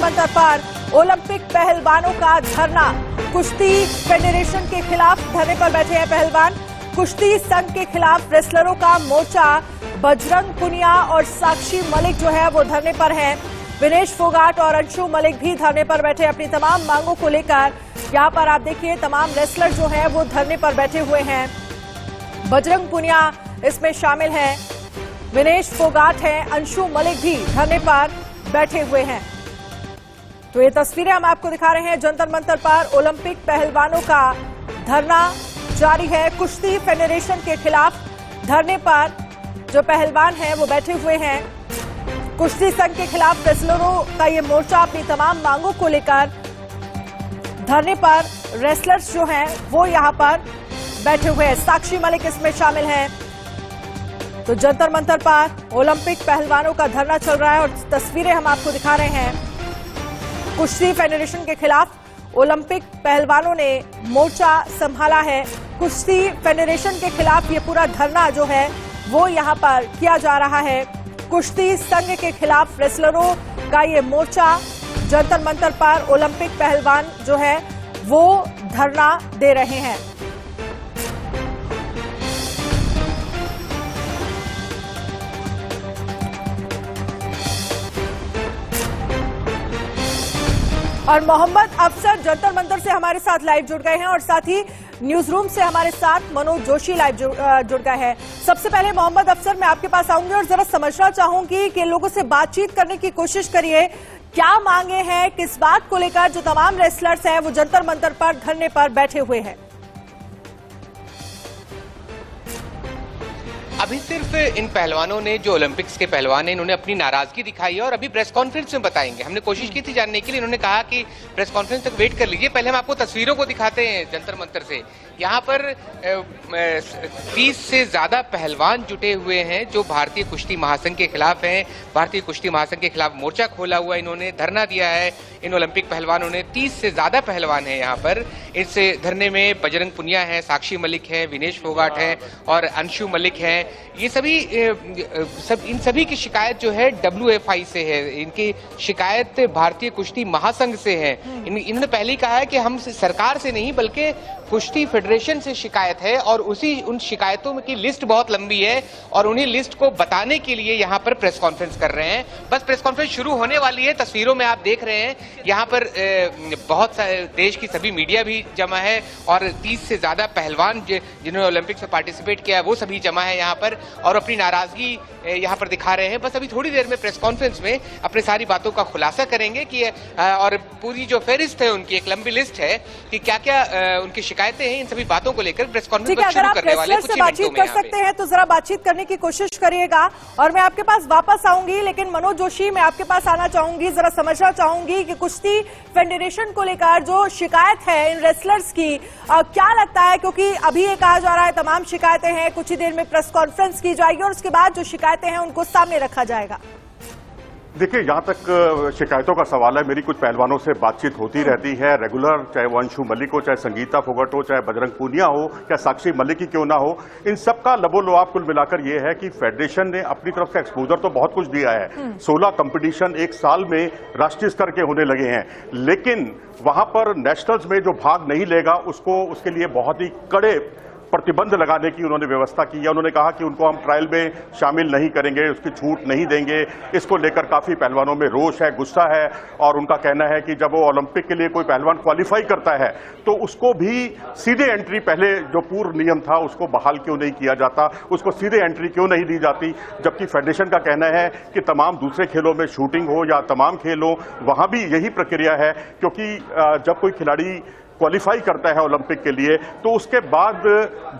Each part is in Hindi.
मंतर पर ओलंपिक पहलवानों का धरना। कुश्ती फेडरेशन के खिलाफ धरने पर बैठे हैं पहलवान। कुश्ती संघ के खिलाफ रेसलरों का मोर्चा। बजरंग पुनिया और साक्षी मलिक जो है वो धरने पर हैं। विनेश फोगाट और अंशु मलिक भी धरने पर बैठे अपनी तमाम मांगों को लेकर। यहाँ पर आप देखिए तमाम रेसलर जो है वो धरने पर बैठे हुए हैं। बजरंग पुनिया इसमें शामिल हैं, विनेश फोगाट हैं, अंशु मलिक भी धरने पर बैठे हुए हैं। तो ये तस्वीरें हम आपको दिखा रहे हैं। जंतर मंतर पर ओलंपिक पहलवानों का धरना जारी है। कुश्ती फेडरेशन के खिलाफ धरने पर जो पहलवान हैं वो बैठे हुए हैं। कुश्ती संघ के खिलाफ रेसलरों का ये मोर्चा अपनी तमाम मांगों को लेकर धरने पर रेसलर्स जो हैं वो यहां पर बैठे हुए हैं। साक्षी मलिक इसमें शामिल हैं। तो जंतर मंतर पर ओलंपिक पहलवानों का धरना चल रहा है और तस्वीरें हम आपको दिखा रहे हैं। कुश्ती फेडरेशन के खिलाफ ओलंपिक पहलवानों ने मोर्चा संभाला है। कुश्ती फेडरेशन के खिलाफ ये पूरा धरना जो है वो यहां पर किया जा रहा है। कुश्ती संघ के खिलाफ रेसलरों का ये मोर्चा। जंतर मंतर पर ओलंपिक पहलवान जो है वो धरना दे रहे हैं। और मोहम्मद अफसर जंतर मंतर से हमारे साथ लाइव जुड़ गए हैं और साथ ही न्यूज रूम से हमारे साथ मनोज जोशी लाइव जुड़ गए हैं। सबसे पहले मोहम्मद अफसर मैं आपके पास आऊंगी और जरा समझना चाहूंगी कि लोगों से बातचीत करने की कोशिश करिए। क्या मांगे हैं, किस बात को लेकर जो तमाम रेसलर्स हैं वो जंतर मंतर पर धरने पर बैठे हुए हैं? अभी सिर्फ इन पहलवानों ने, जो ओलंपिक्स के पहलवान हैं, इन्होंने अपनी नाराजगी दिखाई है और अभी प्रेस कॉन्फ्रेंस में बताएंगे। हमने कोशिश की थी जानने के लिए, इन्होंने कहा कि प्रेस कॉन्फ्रेंस तक वेट कर लीजिए। पहले हम आपको तस्वीरों को दिखाते हैं जंतर मंतर से। यहाँ पर 30 से ज्यादा पहलवान जुटे हुए हैं जो भारतीय कुश्ती महासंघ के खिलाफ हैं। भारतीय कुश्ती महासंघ के खिलाफ मोर्चा खोला हुआ, इन्होंने धरना दिया है। इन ओलंपिक पहलवानों ने 30 से ज्यादा पहलवान हैं यहाँ पर। इस धरने में बजरंग पुनिया है, साक्षी मलिक है, विनेश फोगाट है और अंशु मलिक है। ये इन सभी की शिकायत जो है WFI से है। इनकी शिकायत भारतीय कुश्ती महासंघ से है। इन्होंने पहले ही कहा है कि हम सरकार से नहीं बल्कि कुश्ती फेडरेशन से शिकायत है और उन शिकायतों की लिस्ट बहुत लंबी है और उन्हीं लिस्ट को बताने के लिए यहाँ पर प्रेस कॉन्फ्रेंस कर रहे हैं। बस प्रेस कॉन्फ्रेंस शुरू होने वाली है। तस्वीरों में आप देख रहे हैं यहाँ पर बहुत सारे देश की सभी मीडिया भी जमा है और 30 से ज्यादा पहलवान जिन्होंने ओलंपिक्स में पार्टिसिपेट किया है वो सभी जमा है यहाँ पर और अपनी नाराजगी यहाँ पर दिखा रहे हैं। बस अभी थोड़ी देर में प्रेस कॉन्फ्रेंस में अपने सारी बातों का खुलासा करेंगे कि और पूरी जो फहरिस्त है उनकी एक लंबी लिस्ट है कि क्या क्या उनकी शिकायतें हैं। इन सभी बातों को लेकर प्रेस कॉन्फ्रेंस शुरू करने वाले कुछ ही बातचीत कर सकते हैं तो जरा बातचीत करने की कोशिश करिएगा और मैं आपके पास वापस आऊंगी। लेकिन मनोज जोशी मैं आपके पास आना चाहूंगी, जरा समझना चाहूंगी कि कुश्ती फेडरेशन को लेकर जो शिकायत है इन रेसलर्स की, क्या लगता है? क्योंकि अभी ये कहा जा रहा है तमाम शिकायतें हैं, कुछ ही देर में प्रेस कॉन्फ्रेंस की जाएगी और उसके बाद जो शिकायतें हैं उनको सामने रखा जाएगा। देखिए, जहां तक शिकायतों का सवाल है, मेरी कुछ पहलवानों से बातचीत होती रहती है रेगुलर, चाहे वो अंशु मलिक हो, चाहे संगीता फोगाट हो, चाहे बजरंग पुनिया हो, या साक्षी मलिक ही क्यों ना हो। इन सबका लबोलुआब कुल मिलाकर ये है कि फेडरेशन ने अपनी तरफ से एक्सपोजर तो बहुत कुछ दिया है। 16 कंपटीशन एक साल में राष्ट्रीय स्तर के होने लगे हैं, लेकिन वहां पर नेशनल्स में जो भाग नहीं लेगा उसके लिए बहुत ही कड़े प्रतिबंध लगाने की उन्होंने व्यवस्था की है। उन्होंने कहा कि उनको हम ट्रायल में शामिल नहीं करेंगे, उसकी छूट नहीं देंगे। इसको लेकर काफी पहलवानों में रोष है, गुस्सा है और उनका कहना है कि जब वो ओलंपिक के लिए कोई पहलवान क्वालिफाई करता है तो उसको भी सीधे एंट्री, पहले जो पूर्व नियम था उसको बहाल क्यों नहीं किया जाता, उसको सीधे एंट्री क्यों नहीं दी जाती। जबकि फेडरेशन का कहना है कि तमाम दूसरे खेलों में, शूटिंग हो या तमाम खेल हो, वहां भी यही प्रक्रिया है। क्योंकि जब कोई खिलाड़ी क्वालिफाई करता है ओलंपिक के लिए तो उसके बाद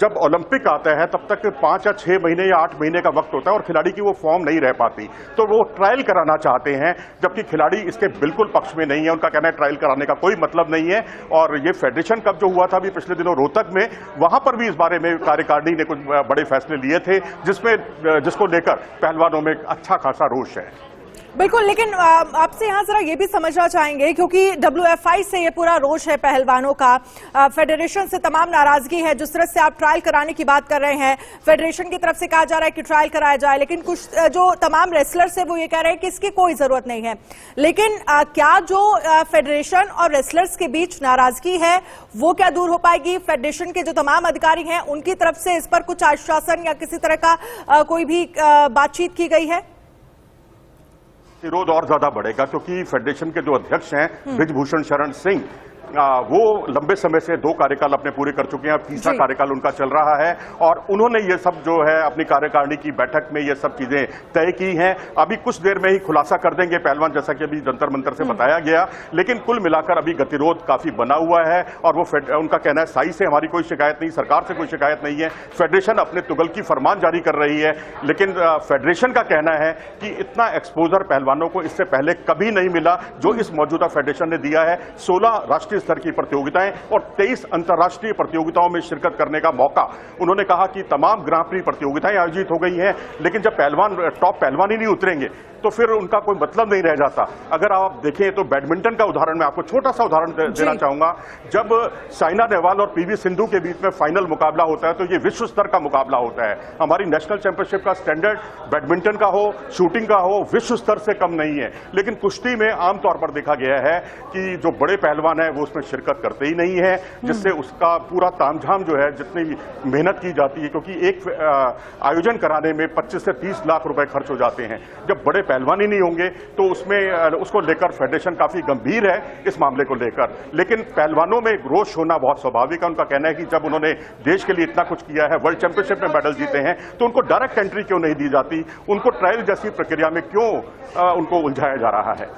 जब ओलंपिक आता है तब तक 5 या 6 महीने या 8 महीने का वक्त होता है और खिलाड़ी की वो फॉर्म नहीं रह पाती, तो वो ट्रायल कराना चाहते हैं। जबकि खिलाड़ी इसके बिल्कुल पक्ष में नहीं है, उनका कहना है ट्रायल कराने का कोई मतलब नहीं है। और ये फेडरेशन कप जो हुआ था अभी पिछले दिनों रोहतक में, वहां पर भी इस बारे में कार्यकारिणी ने कुछ बड़े फैसले लिए थे जिसको लेकर पहलवानों में अच्छा खासा रोष है। बिल्कुल, लेकिन आपसे यहाँ जरा ये भी समझना चाहेंगे, क्योंकि WFI से ये पूरा रोष है पहलवानों का, फेडरेशन से तमाम नाराजगी है। जिस तरह से आप ट्रायल कराने की बात कर रहे हैं, फेडरेशन की तरफ से कहा जा रहा है कि ट्रायल कराया जाए, लेकिन कुछ जो तमाम रेसलर्स है वो ये कह रहे हैं कि इसकी कोई जरूरत नहीं है। लेकिन क्या जो फेडरेशन और रेसलर्स के बीच नाराजगी है वो क्या दूर हो पाएगी? फेडरेशन के जो तमाम अधिकारी हैं उनकी तरफ से इस पर कुछ आश्वासन या किसी तरह का कोई भी बातचीत की गई है? विरोध और ज्यादा बढ़ेगा, क्योंकि फेडरेशन के जो अध्यक्ष हैं ब्रिजभूषण शरण सिंह, वो लंबे समय से 2 कार्यकाल अपने पूरे कर चुके हैं, अब तीसरा कार्यकाल उनका चल रहा है और उन्होंने ये सब जो है अपनी कार्यकारिणी की बैठक में ये सब चीजें तय की हैं। अभी कुछ देर में ही खुलासा कर देंगे पहलवान, जैसा कि अभी जंतर मंतर से बताया गया, लेकिन कुल मिलाकर अभी गतिरोध काफी बना हुआ है और वो उनका कहना है साई से हमारी कोई शिकायत नहीं, सरकार से कोई शिकायत नहीं है, फेडरेशन अपने तुगल की फरमान जारी कर रही है। लेकिन फेडरेशन का कहना है कि इतना एक्सपोजर पहलवानों को इससे पहले कभी नहीं मिला जो इस मौजूदा फेडरेशन ने दिया है। 16 राष्ट्रीय स्तर की प्रतियोगिताएं और 23 अंतर्राष्ट्रीय प्रतियोगिताओं में शिरकत करने का मौका। उन्होंने कहा कि तमाम ग्रां प्री प्रतियोगिताएं आयोजित हो गई हैं, लेकिन जब टॉप पहलवान ही नहीं उतरेंगे तो फिर उनका कोई मतलब नहीं रह जाता। अगर आप देखें तो बैडमिंटन का उदाहरण मैं आपको छोटा सा उदाहरण देना चाहूंगा। जब साइना नेहवाल और PV सिंधु के बीच में फाइनल मुकाबला होता है तो ये विश्व स्तर का मुकाबला होता है। हमारी नेशनल चैंपियनशिप का स्टैंडर्ड बैडमिंटन का हो, शूटिंग का हो, विश्व स्तर से कम नहीं है। लेकिन कुश्ती में आमतौर पर देखा गया है कि जो बड़े पहलवान है वो उसमें शिरकत करते ही नहीं है, जिससे उसका पूरा तामझाम जो है, जितनी मेहनत की जाती है, क्योंकि एक आयोजन कराने में 25 से 30 लाख रुपए खर्च हो जाते हैं। जब बड़े पहलवान ही नहीं होंगे तो उसमें उसको लेकर फेडरेशन काफी गंभीर है इस मामले को लेकर। लेकिन पहलवानों में रोष होना बहुत स्वाभाविक है। उनका कहना है कि जब उन्होंने देश के लिए इतना कुछ किया है, वर्ल्ड चैंपियनशिप में मेडल जीते हैं, तो उनको डायरेक्ट एंट्री क्यों नहीं दी जाती, उनको ट्रायल जैसी प्रक्रिया में क्यों उनको उलझाया जा रहा है।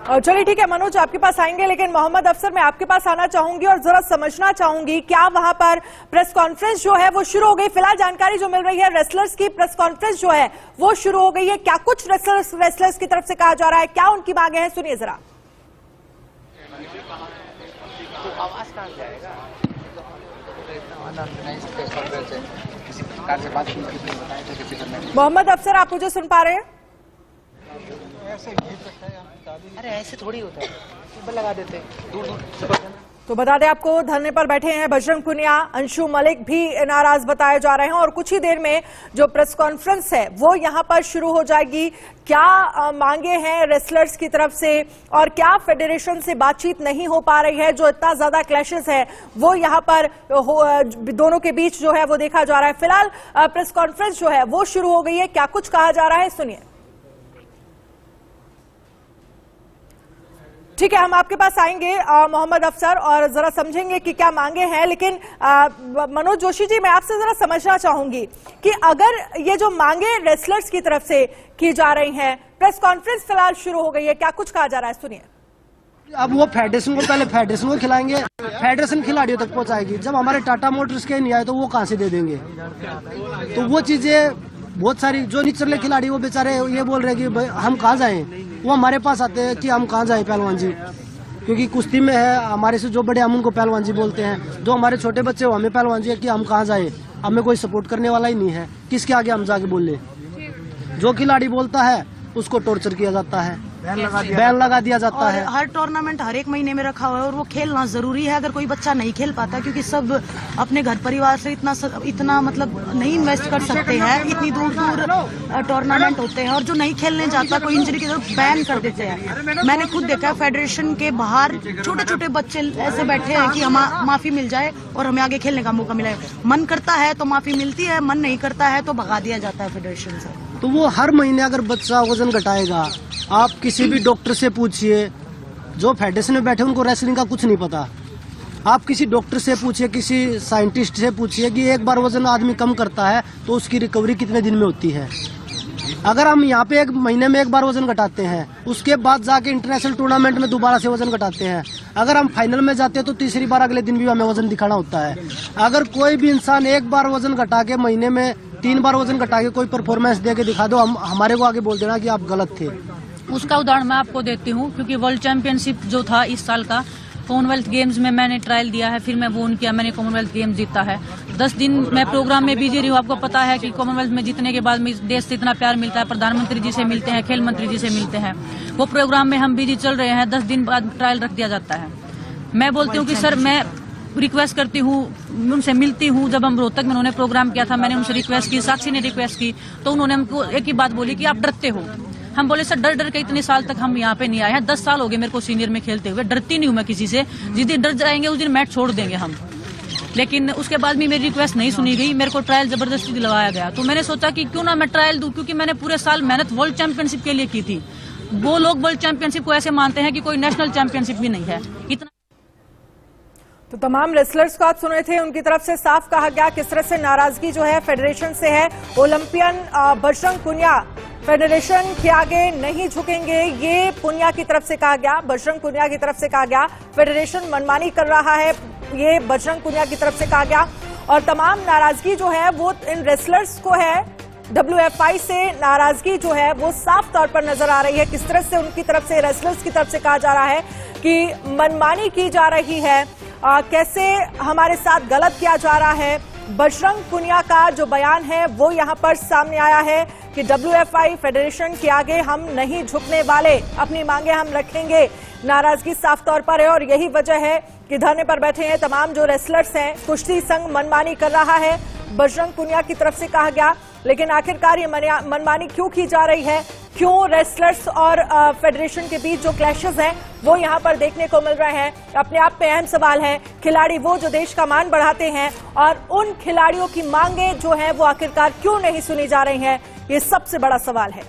चलिए ठीक है मनोज, आपके पास आएंगे, लेकिन मोहम्मद अफसर मैं आपके पास आना चाहूंगी और जरा समझना चाहूंगी क्या वहां पर प्रेस कॉन्फ्रेंस जो है वो शुरू हो गई। फिलहाल जानकारी जो मिल रही है रेसलर्स की प्रेस कॉन्फ्रेंस जो है वो शुरू हो गई है। क्या कुछ रेसलर्स की तरफ से कहा जा रहा है, क्या उनकी मांगे हैं, सुनिए जरा। मोहम्मद अफसर, आप मुझे सुन पा रहे हैं? अरे ऐसे थोड़ी होता है, लगा देते दूर। तो बता दें आपको, धरने पर बैठे हैं बजरंग पुनिया, अंशु मलिक भी नाराज बताए जा रहे हैं और कुछ ही देर में जो प्रेस कॉन्फ्रेंस है वो यहां पर शुरू हो जाएगी। क्या मांगे हैं रेसलर्स की तरफ से और क्या फेडरेशन से बातचीत नहीं हो पा रही है, जो इतना ज्यादा क्लैशेस है वो यहां पर दोनों के बीच जो है वो देखा जा रहा है। फिलहाल प्रेस कॉन्फ्रेंस जो है वो शुरू हो गई है, क्या कुछ कहा जा रहा है सुनिए। ठीक है, हम आपके पास आएंगे मोहम्मद अफसर और जरा समझेंगे कि क्या मांगे हैं। लेकिन मनोज जोशी जी, मैं आपसे जरा समझना चाहूंगी कि अगर ये जो मांगे रेसलर्स की तरफ से की जा रही हैं, प्रेस कॉन्फ्रेंस फिलहाल शुरू हो गई है, क्या कुछ कहा जा रहा है सुनिए। अब वो फेडरेशन को पहले फेडरेशन को खिलाएंगे, फेडरेशन खिलाड़ियों तक पहुंचाएगी। जब हमारे टाटा मोटर्स के नहीं आए तो वो कहां से दे देंगे। तो वो चीजें बहुत सारी, जो निचले खिलाड़ी वो बेचारे ये बोल रहे हैं कि हम कहाँ जाएं, वो हमारे पास आते हैं कि हम कहाँ जाएं पहलवान जी, क्योंकि कुश्ती में है हमारे से जो बड़े हम उनको पहलवान जी बोलते हैं, जो हमारे छोटे बच्चे वो हमें पहलवान जी है कि हम कहाँ जाएं, हमें कोई सपोर्ट करने वाला ही नहीं है, किसके आगे हम जाके बोले। जो खिलाड़ी बोलता है उसको टॉर्चर किया जाता है, बैन लगा दिया जाता है। हर टूर्नामेंट हर एक महीने में रखा हुआ है और वो खेलना जरूरी है। अगर कोई बच्चा नहीं खेल पाता, क्योंकि सब अपने घर परिवार से इतना मतलब नहीं इन्वेस्ट कर सकते हैं, इतनी दूर दूर टूर्नामेंट होते हैं, और जो नहीं खेलने जाता कोई इंजरी की तरफ बैन कर देते हैं। मैंने खुद देखा फेडरेशन के बाहर छोटे छोटे बच्चे ऐसे बैठे हैं कि हमें माफी मिल जाए और हमें आगे खेलने का मौका मिले। मन करता है तो माफी मिलती है, मन नहीं करता है तो भगा दिया जाता है फेडरेशन से। तो वो हर महीने अगर बच्चा वजन घटाएगा, आप किसी भी डॉक्टर से पूछिए, जो फेडरेशन में बैठे उनको रेसलिंग का कुछ नहीं पता। आप किसी डॉक्टर से पूछिए, किसी साइंटिस्ट से पूछिए कि एक बार वजन आदमी कम करता है तो उसकी रिकवरी कितने दिन में होती है। अगर हम यहाँ पे एक महीने में एक बार वजन घटाते हैं, उसके बाद जाके इंटरनेशनल टूर्नामेंट में दोबारा से वजन घटाते हैं, अगर हम फाइनल में जाते हैं तो तीसरी बार अगले दिन भी हमें वजन दिखाना होता है। अगर कोई भी इंसान एक बार वजन घटा के महीने में 3 बार वजन घटा के कोई परफॉर्मेंस दे के दिखा दो, हमारे को आगे बोल देना कि आप गलत थे। उसका उदाहरण मैं आपको देती हूँ, क्योंकि वर्ल्ड चैंपियनशिप जो था इस साल का, कॉमनवेल्थ गेम्स में मैंने ट्रायल दिया है, फिर मैं वो किया, मैंने कॉमनवेल्थ गेम्स जीता है। 10 दिन मैं प्रोग्राम में बिजी रही हूँ। आपको पता है कि कॉमनवेल्थ में जीतने के बाद देश से इतना प्यार मिलता है, प्रधानमंत्री जी से मिलते हैं, खेल मंत्री जी से मिलते हैं। वो प्रोग्राम में हम बिजी चल रहे हैं, 10 दिन बाद ट्रायल रख दिया जाता है। मैं बोलती हूँ कि सर, मैं रिक्वेस्ट करती हूँ, उनसे मिलती हूँ। जब हम रोहतक में उन्होंने प्रोग्राम किया था, मैंने उनसे रिक्वेस्ट की, साक्षी ने रिक्वेस्ट की, तो उन्होंने हमको एक ही बात बोली कि आप डरते हो। हम बोले सर, डर के इतने साल तक हम यहाँ पे नहीं आए हैं। 10 साल हो गए मेरे को सीनियर में खेलते हुए, डरती नहीं हूँ मैं किसी से। जिस दिन डर जाएंगे उस दिन मैच छोड़ देंगे हम। लेकिन उसके बाद भी मेरी रिक्वेस्ट नहीं सुनी गई, मेरे को ट्रायल जबरदस्ती दिलवाया गया। तो मैंने सोचा कि क्यों ना मैं ट्रायल दूं, क्योंकि मैंने पूरे साल मेहनत वर्ल्ड चैंपियनशिप के लिए की थी। वो लोग वर्ल्ड चैंपियनशिप को ऐसे मानते हैं कि कोई नेशनल चैंपियनशिप भी नहीं है। इतना तो तमाम रेसलर्स को आप सुन रहे थे, उनकी तरफ से साफ कहा गया किस तरह से नाराजगी जो है फेडरेशन से है। ओलंपियन बजरंग पुनिया फेडरेशन के आगे नहीं झुकेंगे, ये पुनिया की तरफ से कहा गया, बजरंग पुनिया की तरफ से कहा गया। फेडरेशन मनमानी कर रहा है, ये बजरंग पुनिया की तरफ से कहा गया। और तमाम नाराजगी जो है वो इन रेसलर्स को है, WFI से नाराजगी जो है वो साफ तौर पर नजर आ रही है। किस तरह से उनकी तरफ से, रेसलर्स की तरफ से कहा जा रहा है कि मनमानी की जा रही है, कैसे हमारे साथ गलत किया जा रहा है। बजरंग पुनिया का जो बयान है वो यहां पर सामने आया है कि WFI फेडरेशन के आगे हम नहीं झुकने वाले, अपनी मांगे हम रखेंगे। नाराजगी साफ तौर पर है और यही वजह है कि धरने पर बैठे हैं तमाम जो रेसलर्स हैं। कुश्ती संघ मनमानी कर रहा है, बजरंग पुनिया की तरफ से कहा गया। लेकिन आखिरकार ये मनमानी क्यों की जा रही है, क्यों रेसलर्स और फेडरेशन के बीच जो क्लैशेस हैं वो यहां पर देखने को मिल रहे हैं, अपने आप में अहम सवाल है। खिलाड़ी वो जो देश का मान बढ़ाते हैं और उन खिलाड़ियों की मांगे जो हैं वो आखिरकार क्यों नहीं सुनी जा रही हैं, ये सबसे बड़ा सवाल है।